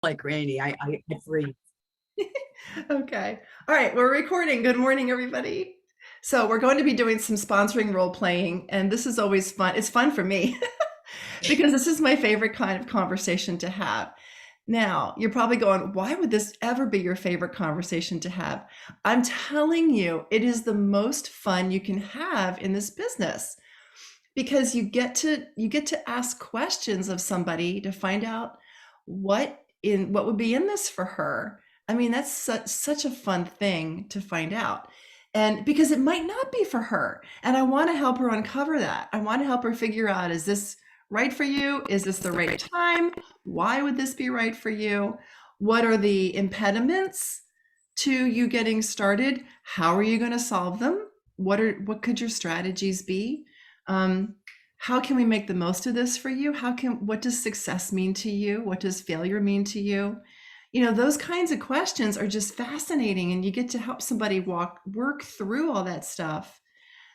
like Randy. I agree. Okay. All right, we're recording. Good morning, everybody. So we're going to be doing some sponsoring role playing, and this is always fun. It's fun for me because this is my favorite kind of conversation to have. Now, you're probably going, why would this ever be your favorite conversation to have? I'm telling you, it is the most fun you can have in this business because you get to ask questions of somebody to find out what would be in this for her. I mean, that's such a fun thing to find out. And because it might not be for her. And I want to help her uncover that. I want to help her figure out, is this right for you? Is this the right time? Why would this be right for you? What are the impediments to you getting started? How are you going to solve them? What could your strategies be? Um, how can we make the most of this for you? What does success mean to you? What does failure mean to you? You know, those kinds of questions are just fascinating, and you get to help somebody work through all that stuff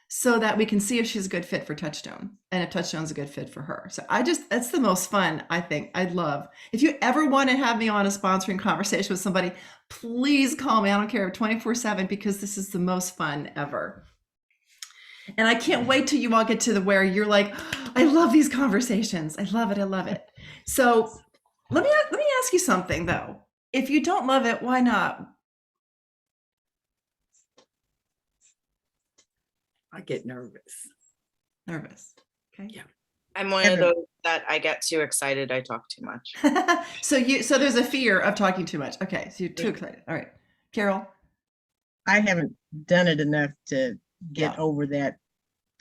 so that we can see if she's a good fit for Touchstone and if Touchstone's a good fit for her. So that's the most fun, I think. I'd love. If you ever want to have me on a sponsoring conversation with somebody, please call me. I don't care, 24/7, because this is the most fun ever. And I can't wait till you all get to the where you're like, I love these conversations. I love it. I love it. So let me ask you something though. If you don't love it, why not? I get nervous. Nervous. Okay. Yeah. I'm one of those that I get too excited. I talk too much. So there's a fear of talking too much. Okay. So you're too excited. All right. Carol. I haven't done it enough to get Yeah. over that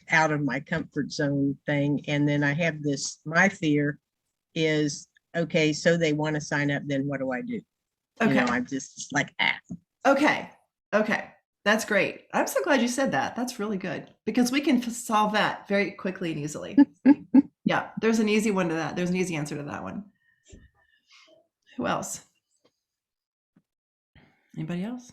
out of my comfort zone thing. And then I have my fear is, okay, so they want to sign up, then what do I do? Okay. I'm just like, Okay. Okay. That's great. I'm so glad you said that. That's really good because we can solve that very quickly and easily. Yeah. There's an easy one to that. There's an easy answer to that one. Who else? Anybody else?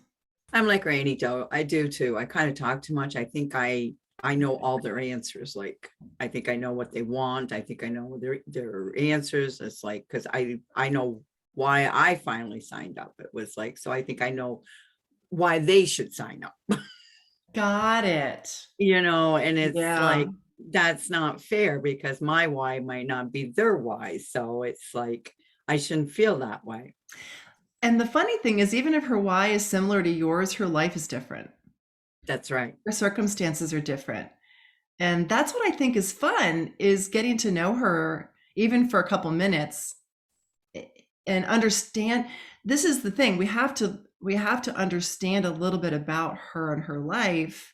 I'm like Randy, Joe. I do too. I kind of talk too much. I think I know all their answers. Like, I think I know what they want. I think I know their answers. It's like, because I know why I finally signed up. It was like, so I think I know why they should sign up. Got it. And it's Yeah. like, that's not fair because my why might not be their why. So it's like, I shouldn't feel that way. And the funny thing is, even if her why is similar to yours, her life is different. That's right. Her circumstances are different. And that's what I think is fun, is getting to know her even for a couple minutes and understand. This is the thing. We have to understand a little bit about her and her life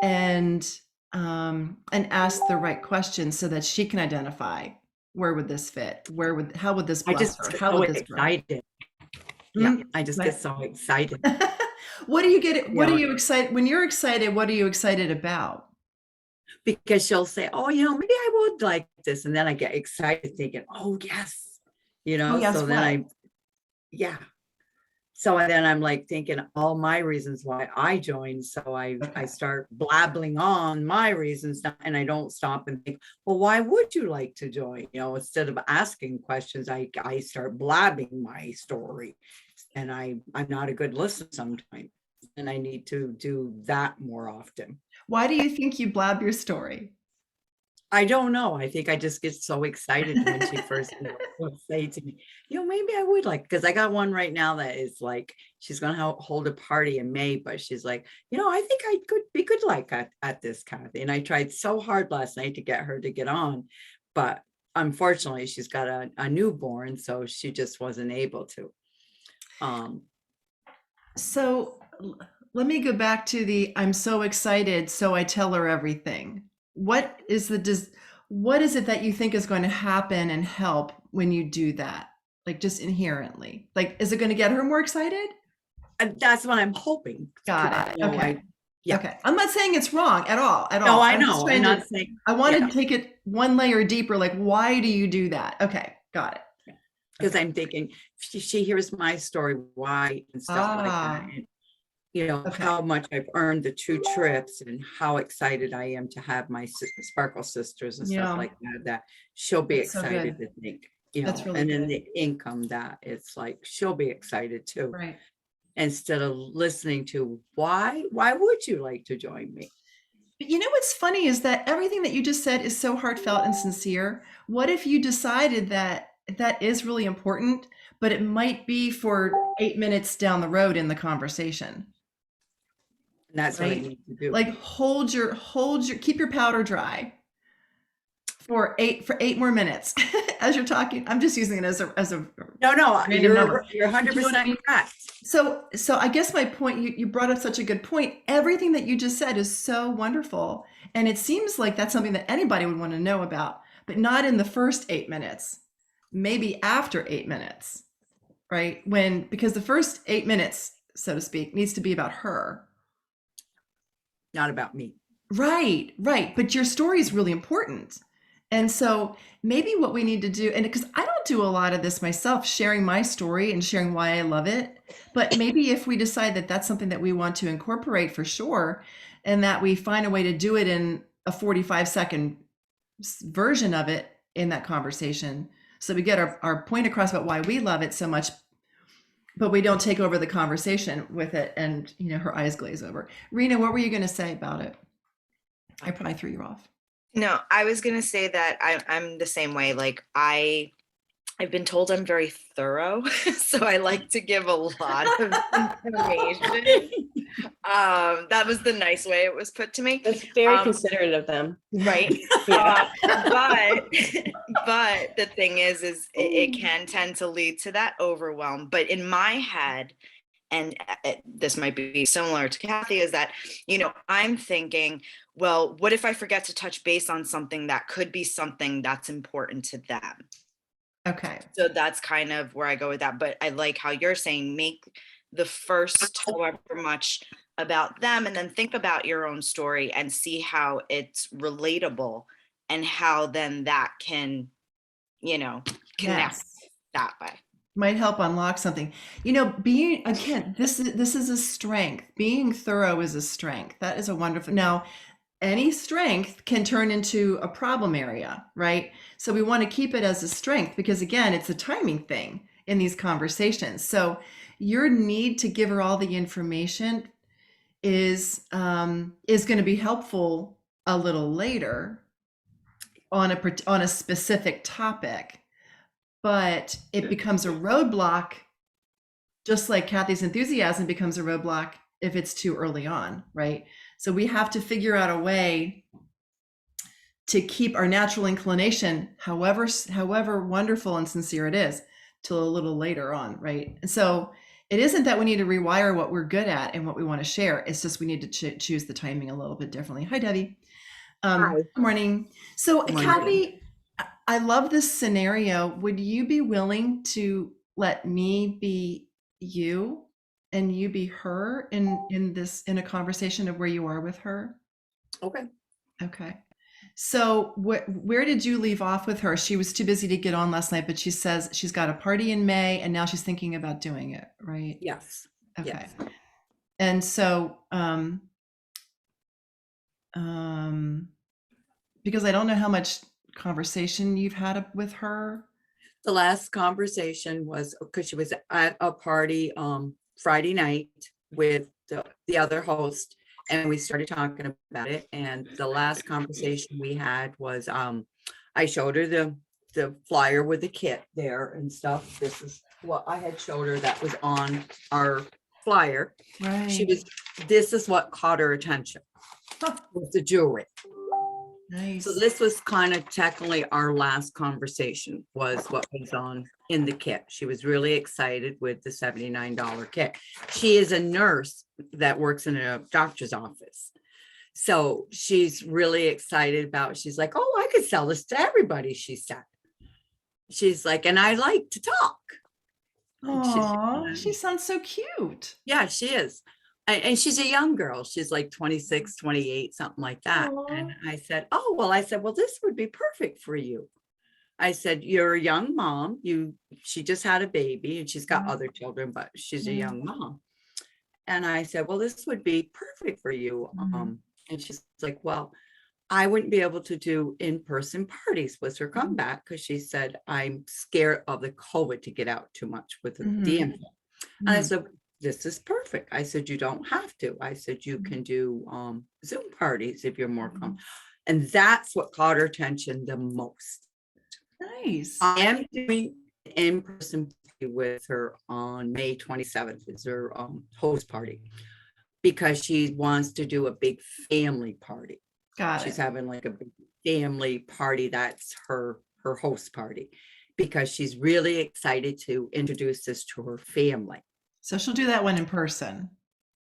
and ask the right questions so that she can identify, where would this fit? How would this I bless just her? get How so would this grow? excited. Yeah, Mm, I just right. get so excited. What do you get? What Yeah. are you excited when you're excited? What are you excited about? Because she'll say, oh, maybe I would like this. And then I get excited thinking, oh, yes. Oh, yes, So then what? yeah. So then I'm like thinking all my reasons why I joined. So I Okay. start blabbling on my reasons and I don't stop and think, well, why would you like to join? Instead of asking questions, I start blabbing my story. And I'm not a good listener sometimes. And I need to do that more often. Why do you think you blab your story? I don't know. I think I just get so excited when she first would say to me, maybe I would like, because I got one right now that is like, she's going to hold a party in May, but she's like, I think I could be good like at this, Kathy. And I tried so hard last night to get her to get on, but unfortunately she's got a newborn, so she just wasn't able to. So let me go back to I'm so excited, so I tell her everything. What is it that you think is going to happen and help when you do that? Like, just inherently, like, is it going to get her more excited? That's what I'm hoping. Got it. Okay. Yeah. Okay. I'm not saying it's wrong at all. No, I know. I'm not saying. I want to take it one layer deeper. Like, why do you do that? Okay. Got it. Because I'm thinking, she hears my story, why, and stuff like that. And, how much I've earned the 2 trips and how excited I am to have my Sparkle sisters and stuff like that, that she'll be That's so excited good. to think. you That's know, really and then good. the income that it's like, she'll be excited too. Right. Instead of listening to why would you like to join me? But you know what's funny is that everything that you just said is so heartfelt and sincere. What if you decided that that is really important, but it might be for 8 minutes down the road in the conversation, And that's what I right? need to do. Like keep your powder dry for 8 more minutes as you're talking. I'm just using it as a No, random number. you're But you know what I 100% mean? correct. So I guess my point, you brought up such a good point. Everything that you just said is so wonderful. And it seems like that's something that anybody would want to know about, but not in the first 8 minutes, maybe after 8 minutes, right? Because the first 8 minutes, so to speak, needs to be about her. Not about me. Right, right. But your story is really important. And so maybe what we need to do, and because I don't do a lot of this myself, sharing my story and sharing why I love it, but maybe if we decide that that's something that we want to incorporate for sure, and that we find a way to do it in a 45-second version of it in that conversation, so we get our point across about why we love it so much, but we don't take over the conversation with it and, her eyes glaze over. Rena, what were you going to say about it? I probably threw you off. No, I was gonna say that I'm the same way. Like I've been told I'm very thorough, so I like to give a lot of information. That was the nice way it was put to me. That's very considerate of them. Right. Yeah. But the thing is it can tend to lead to that overwhelm. But in my head, and this might be similar to Kathy, is that, I'm thinking, well, what if I forget to touch base on something that could be something that's important to them? Okay. So that's kind of where I go with that. But I like how you're saying, make the first however much about them, and then think about your own story and see how it's relatable and how then that can, connect Yes. that way. Might help unlock something. Being, again, this is a strength. Being thorough is a strength. That is a wonderful. Now, any strength can turn into a problem area, right? So we want to keep it as a strength because, again, it's a timing thing in these conversations. So your need to give her all the information is going to be helpful a little later on a specific topic, but it becomes a roadblock, just like Kathy's enthusiasm becomes a roadblock if it's too early on, right? So we have to figure out a way to keep our natural inclination, however wonderful and sincere it is, till a little later on, right? And so it isn't that we need to rewire what we're good at and what we want to share. It's just we need to choose the timing a little bit differently. Hi, Debbie. Hi. Good morning. So, Good morning. Kathy, I love this scenario. Would you be willing to let me be you and you be her in a conversation of where you are with her? Okay. Okay. So where did you leave off with her? She was too busy to get on last night, but she says she's got a party in May and now she's thinking about doing it, right? Yes. Okay. Yes. And so, because I don't know how much conversation you've had with her. The last conversation was because she was at a party Friday night with the other host, and we started talking about it. And the last conversation we had was I showed her the flyer with the kit there and stuff. This is what I had showed her that was on our flyer. Right. This is what caught her attention, was the jewelry. Nice. So this was kind of technically our last conversation, was what was on in the kit. She was really excited with the $79 kit. She is a nurse that works in a doctor's office. So she's really excited about, she's like, oh, I could sell this to everybody, she said. She's like, and I like to talk. Aw, she sounds so cute. Yeah, she is. And she's a young girl. She's like 26, 28, something like that. And I said, oh, well, this would be perfect for you. I said, you're a young mom. She just had a baby and she's got other children, but she's a young mom. And I said, well, this would be perfect for you. And she's like, well, I wouldn't be able to do in-person parties was her comeback because she said, I'm scared of the COVID to get out too much with the Mhm. DMV. And I Mhm. said, this is perfect. I said, you don't have to. I said, you can do Zoom parties if you're more comfortable. And that's what caught her attention the most. Nice. I am doing an in-person party with her on May 27th. Is her host party because she wants to do a big family party. Got She's it. having like a big family party. That's her host party because she's really excited to introduce this to her family So she'll do that one in person.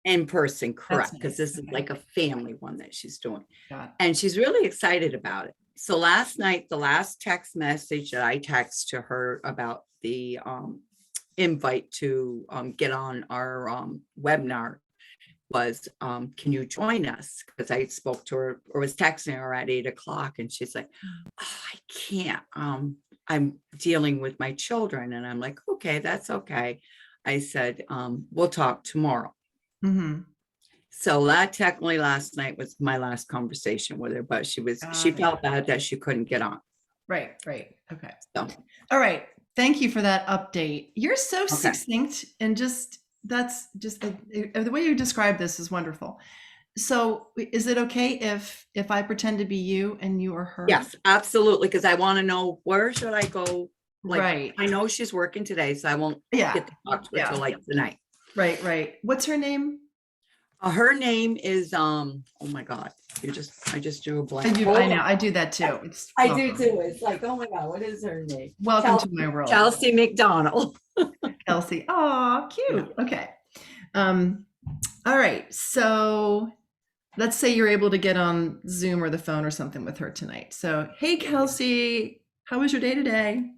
in person, correct? Because nice. this is Okay. like a family one that she's doing. Got it. And she's really excited about it. So last night, the last text message that I text to her about the invite to get on our webinar was, can you join us? Because I spoke to her or was texting her at 8 o'clock and she's like, oh, I can't. I'm dealing with my children. And I'm like, okay, that's okay. I said, we'll talk tomorrow. Mm-hmm. So that technically last night was my last conversation with her, but she Got it. felt bad that she couldn't get on. Right. Okay. So All right. Thank you for that update. You're so Okay. succinct and that's just the way you describe this is wonderful. So is it okay if I pretend to be you and you are her? yes, absolutely. Because I want to know where should I go? Like, Right. I know she's working today, so I won't Yeah. get to talk to her Yeah. till like tonight. Right. What's her name? Her name is oh my God, I just drew a blank. I Hold know. on. I do that too. It's I do too. It's like, oh my God, what is her name? Welcome to my world. Chelsea McDonald. Kelsey. Oh, cute. Okay. All right. So let's say you're able to get on Zoom or the phone or something with her tonight. So, hey, Kelsey, how was your day today?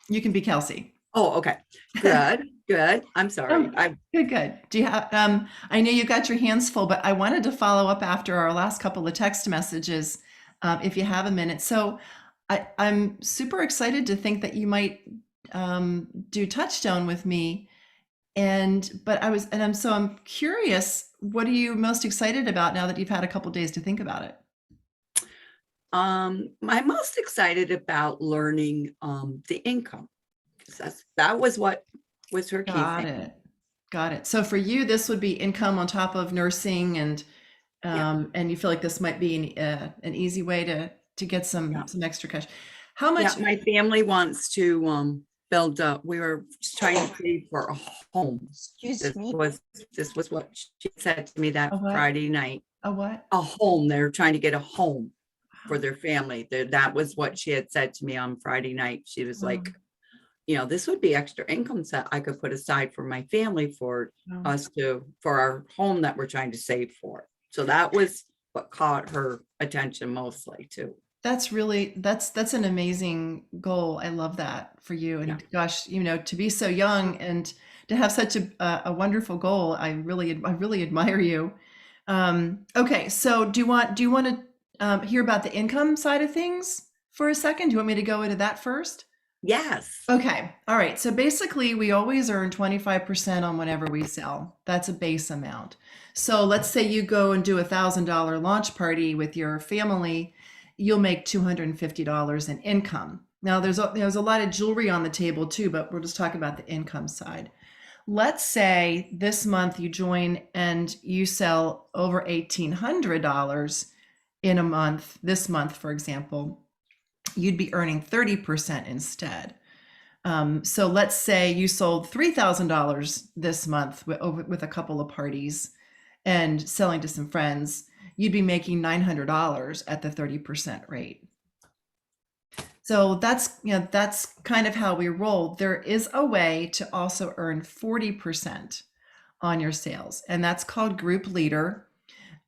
You can be Kelsey. Oh, okay. Good. I'm sorry. Good. Do you have, I know you got your hands full, but I wanted to follow up after our last couple of text messages, if you have a minute. So I'm super excited to think that you might do Touchstone with me. I'm curious, what are you most excited about now that you've had a couple of days to think about it? I'm most excited about learning the income. That was what was her key thing. Got it. So for you, this would be income on top of nursing, and you feel like this might be an easy way to get some extra cash. How much? Yeah, my family wants to build up. We were trying to save for a home. Excuse me. This was what she said to me that A what? Friday night. A what? A home. They're trying to get a home for their family. That was what she had said to me on Friday night. She was like, this would be extra income that I could put aside for my family for us for our home that we're trying to save for. So that was what caught her attention mostly too. That's an amazing goal. I love that for you. And gosh, to be so young and to have such a wonderful goal, I really admire you. Okay, so do you want to hear about the income side of things for a second? Do you want me to go into that first? Yes. Okay. All right. So basically, we always earn 25% on whatever we sell. That's a base amount. So let's say you go and do $1,000 launch party with your family, you'll make $250 in income. Now, there's a lot of jewelry on the table too, but we're just talking about the income side. Let's say this month you join and you sell over $1,800 in a month. This month, for example, you'd be earning 30% instead. So let's say you sold $3,000 this month with a couple of parties and selling to some friends, you'd be making $900 at the 30% rate. So that's kind of how we roll. There is a way to also earn 40% on your sales, and that's called Group Leader.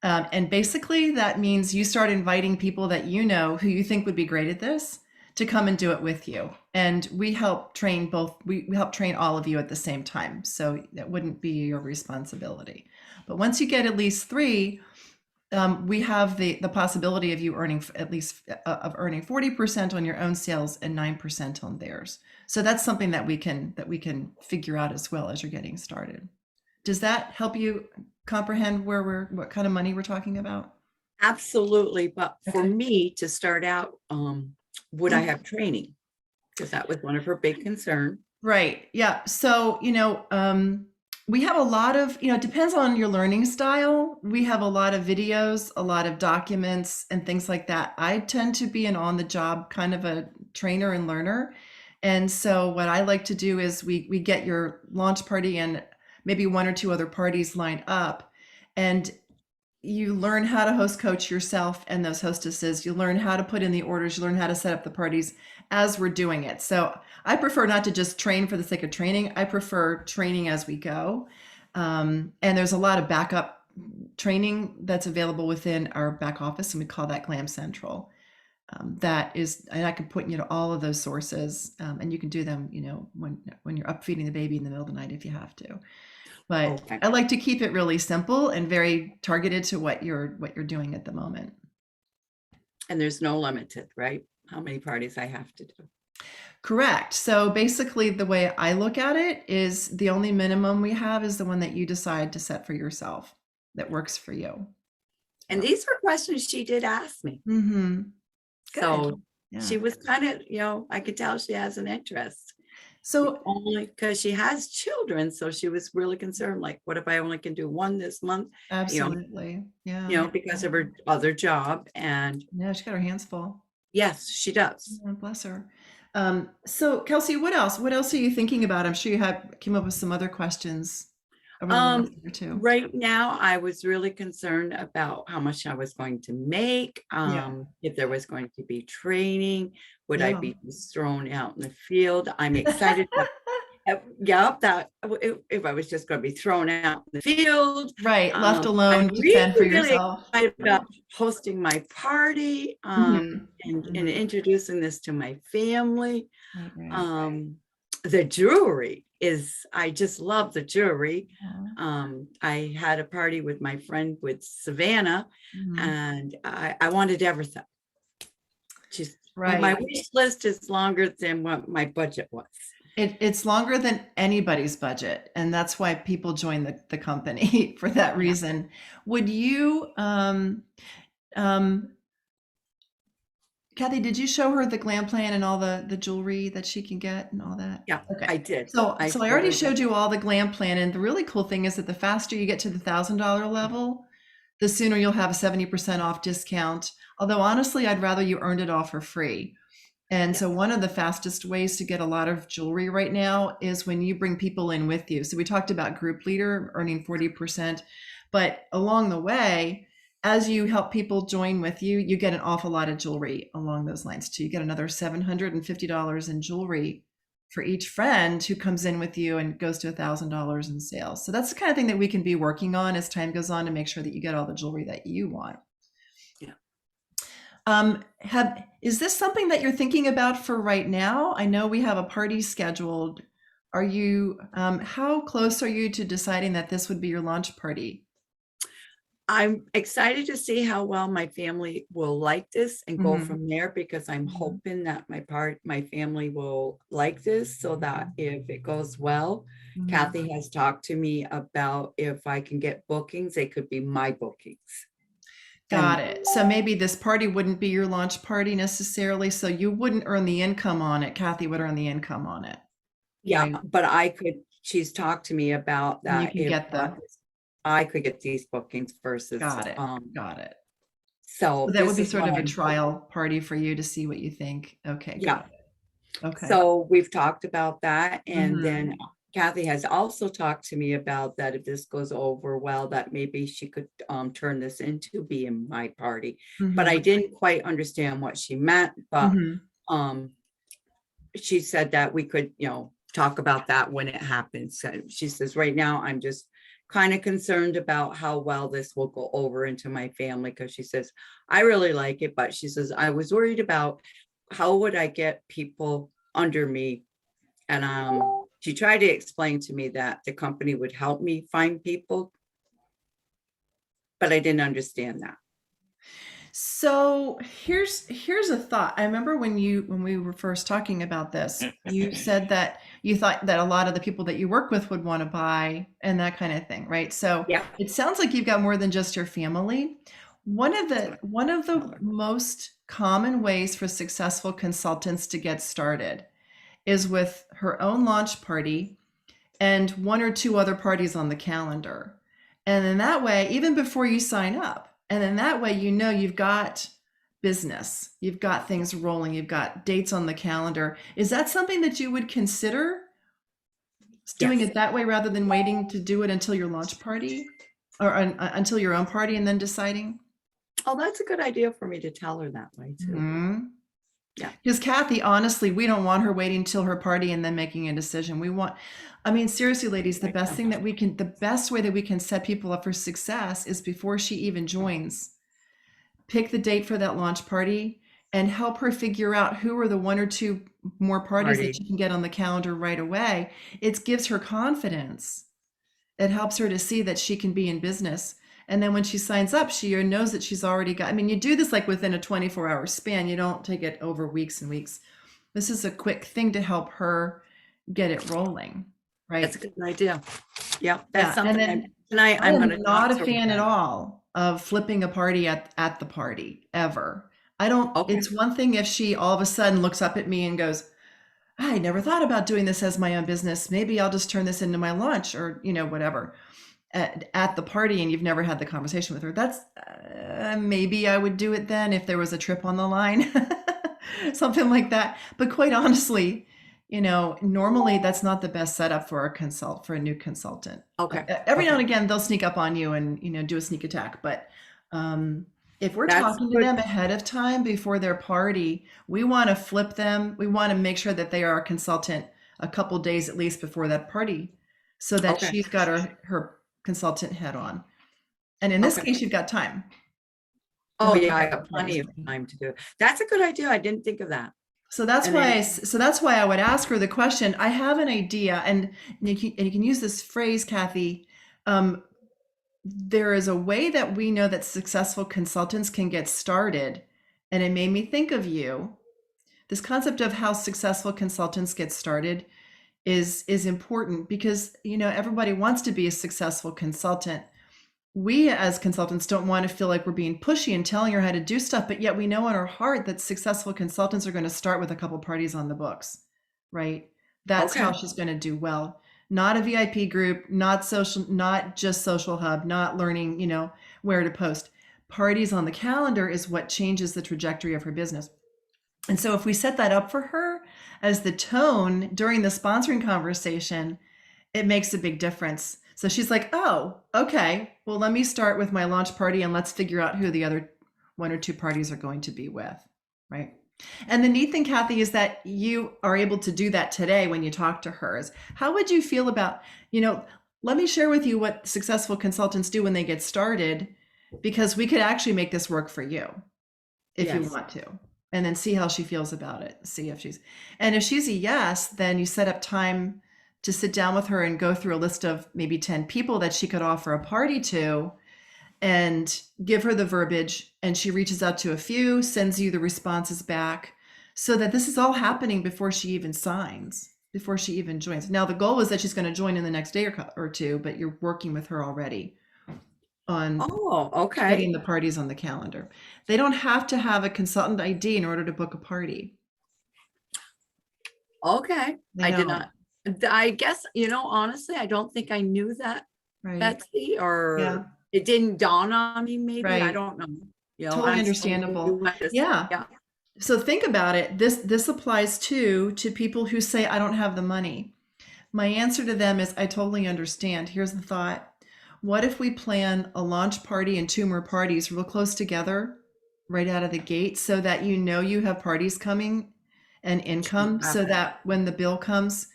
And basically that means you start inviting people that you know who you think would be great at this to come and do it with you. And we help train we help train all of you at the same time. So that wouldn't be your responsibility. But once you get at least 3, we have the possibility of you earning earning 40% on your own sales and 9% on theirs. So that's something that we can figure out as well as you're getting started. Does that help you comprehend what kind of money we're talking about? Absolutely. But for Okay. me to start out, would I have training? Because that was one of her big concern. Right. Yeah. So, we have a lot of, it depends on your learning style. We have a lot of videos, a lot of documents and things like that. I tend to be an on the job kind of a trainer and learner. And so what I like to do is we get your launch party and maybe one or two other parties lined up, and you learn how to host coach yourself and those hostesses. You learn how to put in the orders. You learn how to set up the parties as we're doing it. So I prefer not to just train for the sake of training. I prefer training as we go. And there's a lot of backup training that's available within our back office, and we call that Glam Central. That is, and I can put you to all of those sources, and you can do them, when you're up feeding the baby in the middle of the night if you have to. But Okay. I like to keep it really simple and very targeted to what you're doing at the moment. And there's no limit to, right? How many parties I have to do. Correct. So basically the way I look at it is the only minimum we have is the one that you decide to set for yourself that works for you. And these were questions she did ask me. Mm-hmm. Good. So Yeah. she was kind of, I could tell she has an interest. So Only because she has children. So she was really concerned, like, what if I only can do one this month? absolutely. Yeah. Because of her other job. And Yeah, she got her hands full. yes, she does. Oh, bless her. So Kelsey, what else? What else are you thinking about? I'm sure you came up with some other questions over the last year or two. Right now, I was really concerned about how much I was going to make, if there was going to be training, would I Yeah. be just thrown out in the field? I'm excited. That if I was just going to be thrown out in the field. Right, left alone I'm to fend for really yourself. excited about hosting my party, Mhm. and introducing this to my family. Right. The jewelry I just love the jewelry. Aw. I had a party with my friend with Savannah, Mhm. and I wanted everything. My Right. wish list is longer than what my budget was. It's longer than anybody's budget, and that's why people join the company for that Yeah. reason. Would you, Kathy, did you show her the glam plan and all the jewelry that she can get and all that? Yeah, Okay. I did. So I already showed her showed you all the glam plan, and the really cool thing is that the faster you get to the $1,000 level, the sooner you'll have a 70% off discount. Although honestly, I'd rather you earned it all for free. And so one of the fastest ways to get a lot of jewelry right now is when you bring people in with you. So we talked about group leader earning 40%, but along the way, as you help people join with you, you get an awful lot of jewelry along those lines too. You get another $750 in jewelry for each friend who comes in with you and goes to $1,000 in sales. So that's the kind of thing that we can be working on as time goes on to make sure that you get all the jewelry that you want. Is this something that you're thinking about for right now? I know we have a party scheduled. Are you, how close are you to deciding that this would be your launch party? I'm excited to see how well my family will like this and go Mhm. from there, because I'm Mhm. hoping that my family will like this, so that if it goes well, Mhm. Kathy has talked to me about if I can get bookings, they could be my bookings. Got it. So maybe this party wouldn't be your launch party necessarily, so you wouldn't earn the income on it. Kathy would earn the income on it. Yeah, Right. but she's talked to me about And you that can if get them. I could get these bookings versus, Got it. Got it. so So that would this be is sort what of a I'm trial party for you to see what you think. Okay. Yeah. Got it. Okay. So we've talked about that. And Mhm. then Kathy has also talked to me about that if this goes over well, that maybe she could turn this into being my party. But I Mhm. didn't quite understand what she meant, but Mhm. she said that we could, talk about that when it happens. So she says, right now, I'm just kind of concerned about how well this will go over into my family, because she says, I really like it, but she says, I was worried about how would I get people under me. And she tried to explain to me that the company would help me find people, but I didn't understand that. So here's a thought. I remember when we were first talking about this, you said that you thought that a lot of the people that you work with would want to buy and that kind of thing, right? So Yeah. it sounds like you've got more than just your family. One of the most common ways for successful consultants to get started is with her own launch party and one or two other parties on the calendar. And in that way, even before you sign up, and in that way, you know you've got business, you've got things rolling, you've got dates on the calendar. Is that something that you would consider doing Yes. it that way rather than waiting to do it until your launch party or until your own party and then deciding? Oh, that's a good idea for me to tell her that way too. Mhm. Yeah. Because Kathy, honestly, we don't want her waiting till her party and then making a decision. I mean, seriously, ladies, the best way that we can set people up for success is before she even joins. Pick the date for that launch party and help her figure out who are the one or two more parties that Party. she can get on the calendar right away. It gives her confidence. It helps her to see that she can be in business. And then when she signs up, she knows that she's already got, I mean, you do this like within a 24-hour span. You don't take it over weeks and weeks. This is a quick thing to help her get it rolling, right? That's a good idea. Yeah, Yeah, that's something and then tonight I I'm am going to not a fan at all of flipping a party at the party ever. I don't, Okay. it's one thing if she all of a sudden looks up at me and goes, I never thought about doing this as my own business. Maybe I'll just turn this into my lunch or, whatever at the party, and you've never had the conversation with her. That's maybe I would do it then if there was a trip on the line, something like that. But quite honestly, normally that's not the best setup for a new consultant. Okay. Every now and Okay. again, they'll sneak up on you and, do a sneak attack. But if we're That's talking to good. them ahead of time before their party, we want to flip them. We want to make sure that they are a consultant a couple days at least before that party so that Okay. she's got her consultant head on. And in this Okay. case, you've got time. Oh yeah, I got plenty of time to do it. That's a good idea. I didn't think of that. So that's And why then- that's why I would ask her the question. I have an idea, and you can use this phrase, Kathy. There is a way that we know that successful consultants can get started, and it made me think of you. This concept of how successful consultants get started is important because everybody wants to be a successful consultant. We as consultants don't want to feel like we're being pushy and telling her how to do stuff, but yet we know in our heart that successful consultants are going to start with a couple parties on the books, right? That's how Okay. she's going to do well. Not a VIP group, not just social hub, not learning, where to post. Parties on the calendar is what changes the trajectory of her business. And so if we set that up for her as the tone during the sponsoring conversation, it makes a big difference. So she's like, oh, okay, well, let me start with my launch party and let's figure out who the other one or two parties are going to be with, right? And the neat thing, Kathy, is that you are able to do that today when you talk to her. How would you feel about, let me share with you what successful consultants do when they get started, because we could actually make this work for you if you Yes. want to. And then see how she feels about it. And if she's a yes, then you set up time to sit down with her and go through a list of maybe 10 people that she could offer a party to and give her the verbiage. And she reaches out to a few, sends you the responses back so that this is all happening before she even signs, before she even joins. Now, the goal is that she's going to join in the next day or two, but you're working with her already on Oh, okay. getting the parties on the calendar. They don't have to have a consultant ID in order to book a party. Okay. They I did don't, not. I guess, honestly, I don't think I knew that, right? Betsy, Yeah. or it didn't dawn on me, maybe. I Right. don't know. Totally I'm so understandable. new at this. Yeah. Yeah. So think about it. This applies to people who say, I don't have the money. My answer to them is, I totally understand. Here's the thought. What if we plan a launch party and two more parties real close together right out of the gate so that you have parties coming and income so Okay. that when the bill comes,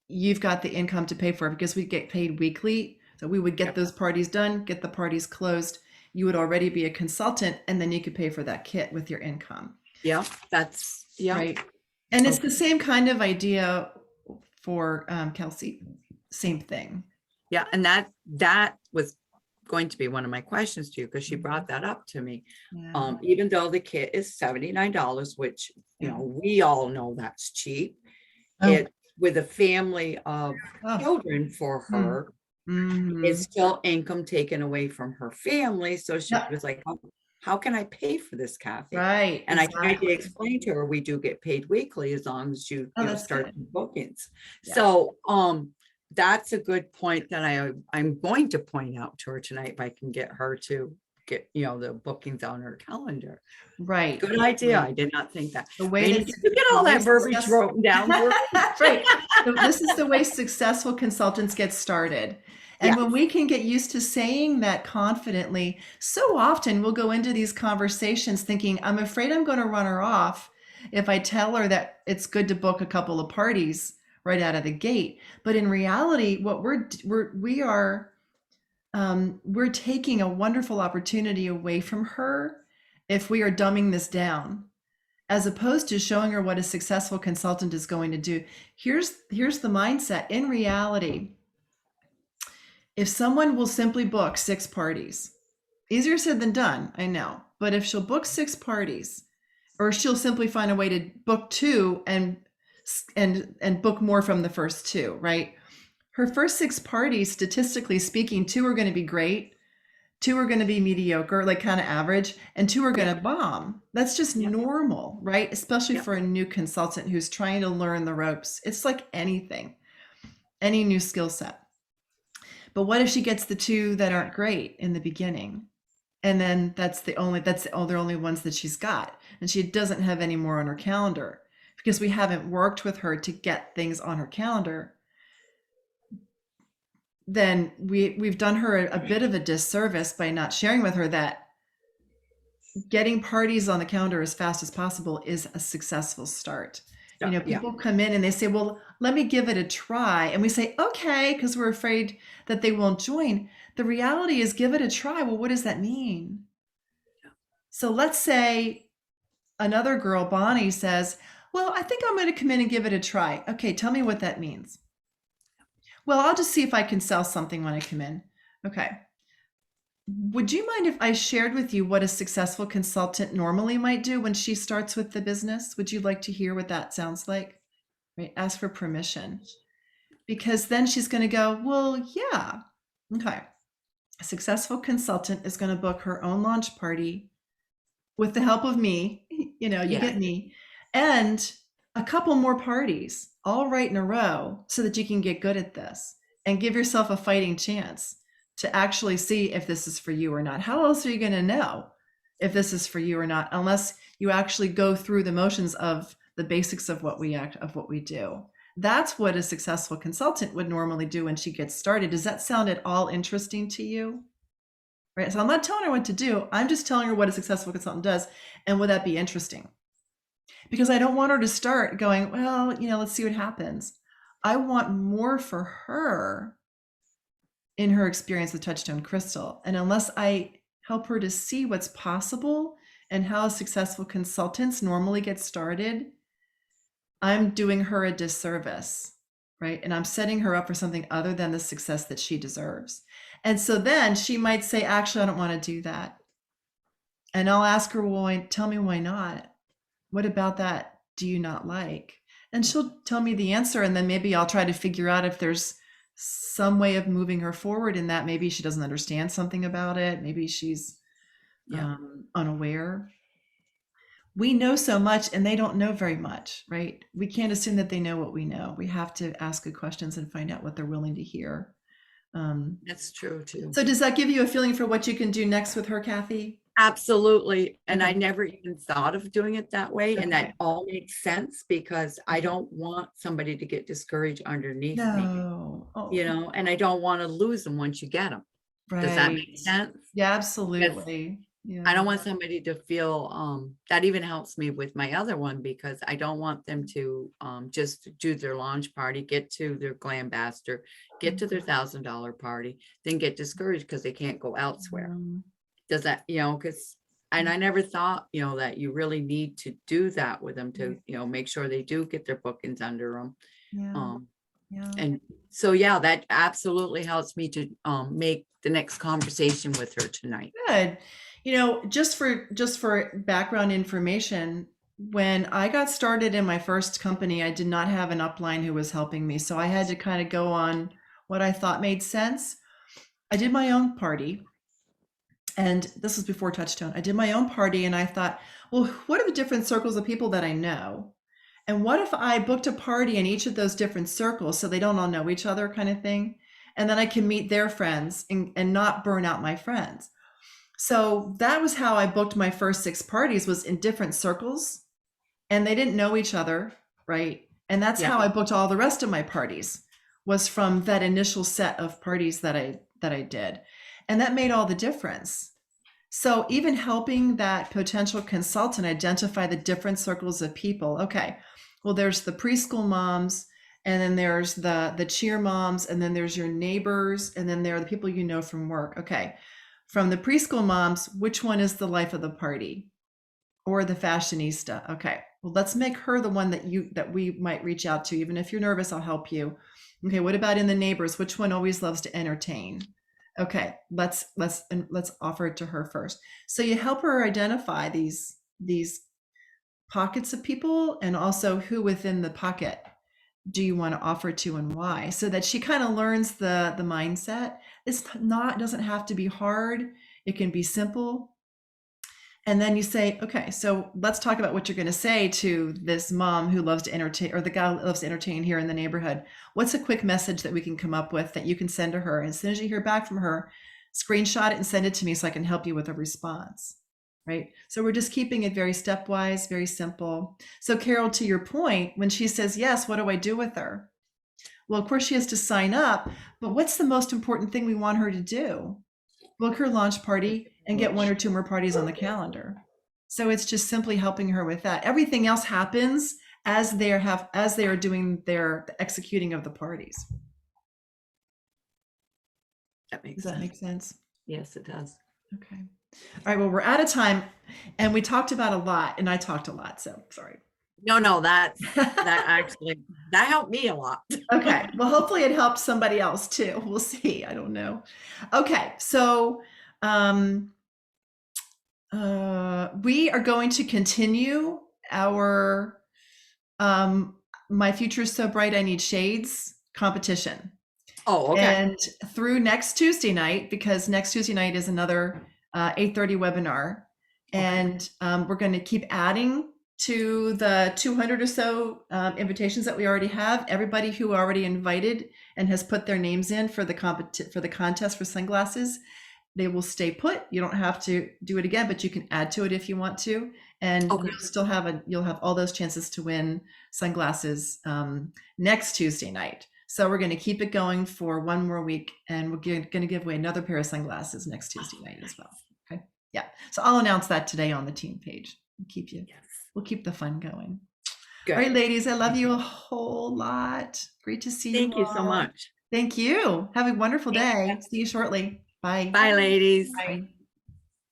you've got the income to pay for it because we get paid weekly. So we would get Yep. those parties done, get the parties closed. You would already be a consultant and then you could pay for that kit with your income. Yeah. That's, yeah. Right. And it's Okay. the same kind of idea for Kelsey. Same thing. Yeah. And that was going to be one of my questions to you, because she Mhm. brought that up to me. Yeah. Even though the kit is $79, which, you Yeah. know, we all know that's cheap. Oh. It, with a family of Oh. children for her, Mhm. it's still income taken away from her family. So she Yep. was like, how can I pay for this, Kathy? Right. And I tried to Exactly. explain to her, we do get paid weekly as long as you, Oh, you know, that's start good. the bookings. Yeah. So, that's a good point that I'm going to point out to her tonight, if I can get her to get, you know, the bookings on her calendar. Right. Good idea. Right. I did not think that. The way Rainey, that did you get the all way that verbiage success- written down for me? Right. So this is the way successful consultants get started. And Yeah. when we can get used to saying that confidently, so often we'll go into these conversations thinking, I'm afraid I'm going to run her off if I tell her that it's good to book a couple of parties right out of the gate. But in reality, what we're taking a wonderful opportunity away from her if we are dumbing this down, as opposed to showing her what a successful consultant is going to do. Here's the mindset. In reality, if someone will simply book 6 parties, easier said than done, I know, but if she'll book 6 parties, or she'll simply find a way to book 2 and book more from the first 2, right? Her first 6 parties, statistically speaking, 2 are going to be great, 2 are going to be mediocre, like kind of average, and 2 are going to bomb. That's just normal, right? Especially for a new consultant who's trying to learn the ropes. It's like anything, any new skill set. But what if she gets the 2 that aren't great in the beginning? And then they're only ones that she's got. And she doesn't have any more on her calendar because we haven't worked with her to get things on her calendar. Then we've done her a bit of a disservice by not sharing with her that getting parties on the calendar as fast as possible is a successful start. You know, people come in and they say, well, let me give it a try. And we say, okay, because we're afraid that they won't join. The reality is, give it a try. Well, what does that mean? So let's say another girl, Bonnie, says, well, I think I'm going to come in and give it a try. Okay, tell me what that means. Well, I'll just see if I can sell something when I come in. Okay. Would you mind if I shared with you what a successful consultant normally might do when she starts with the business? Would you like to hear what that sounds like? Right? Ask for permission. Because then she's going to go, well, yeah. Okay. A successful consultant is going to book her own launch party with the help of me. You know, you get me, and a couple more parties all right in a row so that you can get good at this and give yourself a fighting chance to actually see if this is for you or not. How else are you going to know if this is for you or not, unless you actually go through the motions of the basics of what we do? That's what a successful consultant would normally do when she gets started. Does that sound at all interesting to you? Right. So I'm not telling her what to do. I'm just telling her what a successful consultant does. And would that be interesting? Because I don't want her to start going, well, you know, let's see what happens. I want more for her in her experience with Touchstone Crystal. And unless I help her to see what's possible and how successful consultants normally get started, I'm doing her a disservice, right? And I'm setting her up for something other than the success that she deserves. And so then she might say, actually, I don't want to do that. And I'll ask her, well, tell me why not? What about that do you not like? And she'll tell me the answer. And then maybe I'll try to figure out if there's some way of moving her forward in that. Maybe she doesn't understand something about it. Maybe she's unaware. We know so much and they don't know very much, right? We can't assume that they know what we know. We have to ask good questions and find out what they're willing to hear. That's true too. So does that give you a feeling for what you can do next with her, Kathy? Absolutely. And Okay. I never even thought of doing it that way. And Okay. that all makes sense because I don't want somebody to get discouraged underneath me, No. Oh, you know, and I don't want to lose them once you get them. right. Does that make sense? Yeah, absolutely. Yeah. I don't want somebody to feel, that even helps me with my other one because I don't want them to just do their launch party, get to their Glambassador, get to their $1,000 party, then get discouraged because they can't go elsewhere. Does that, you know, and I never thought, you know, that you really need to do that with them to, you know, make sure they do get their bookings under them. Yeah. Yeah. And so, yeah, that absolutely helps me to make the next conversation with her tonight. Good. You know, just for background information, when I got started in my first company, I did not have an upline who was helping me. So I had to kind of go on what I thought made sense. I did my own party. And this was before Touchstone. I did my own party and I thought, well, what are the different circles of people that I know? And what if I booked a party in each of those different circles so they don't all know each other, kind of thing? And then I can meet their friends and not burn out my friends. So that was how I booked my first 6 parties, was in different circles, and they didn't know each other, right? And that's Yeah. how I booked all the rest of my parties, was from that initial set of parties that I did. And that made all the difference. So even helping that potential consultant identify the different circles of people. Okay, well, there's the preschool moms, and then there's the cheer moms, and then there's your neighbors, and then there are the people you know from work. Okay, from the preschool moms, which one is the life of the party or the fashionista? Okay, well, let's make her the one that we might reach out to. Even if you're nervous, I'll help you. Okay, what about in the neighbors? Which one always loves to entertain? Okay, let's offer it to her first. So you help her identify these pockets of people, and also who within the pocket do you want to offer to and why, so that she kind of learns the mindset. Doesn't have to be hard. It can be simple. And then you say, okay, so let's talk about what you're going to say to this mom who loves to entertain, or the guy who loves to entertain here in the neighborhood. What's a quick message that we can come up with that you can send to her? And as soon as you hear back from her, screenshot it and send it to me so I can help you with a response, right? So we're just keeping it very stepwise, very simple. So Carol, to your point, when she says yes, what do I do with her? Well, of course she has to sign up, but what's the most important thing we want her to do? Book her launch party and get 1 or 2 more parties on the calendar. So it's just simply helping her with that. Everything else happens as they are doing their executing of the parties. That makes Does that sense. make sense? Yes, it does. Okay. All right. Well, we're out of time, and we talked about a lot, and I talked a lot. So sorry. No, that actually, that helped me a lot. Okay. Well, hopefully it helped somebody else too. We'll see. I don't know. Okay. So we are going to continue our My Future is So Bright, I Need Shades competition. Oh, okay. And through next Tuesday night, because next Tuesday night is another 8:30 webinar. And we're going to keep adding to the 200 or so invitations that we already have. Everybody who already invited and has put their names in for the contest for sunglasses, they will stay put. You don't have to do it again, but you can add to it if you want to. And Okay. you'll have all those chances to win sunglasses next Tuesday night. So we're going to keep it going for 1 more week, and we're going to give away another pair of sunglasses next Tuesday night as well. Okay. Yeah. So I'll announce that today on the team page. We'll keep the fun going. Good. All right, ladies, I love you a whole lot. Great to see you. Thank you so all. much. Thank you. Have a wonderful day. See you shortly. Bye. Bye, ladies. Bye.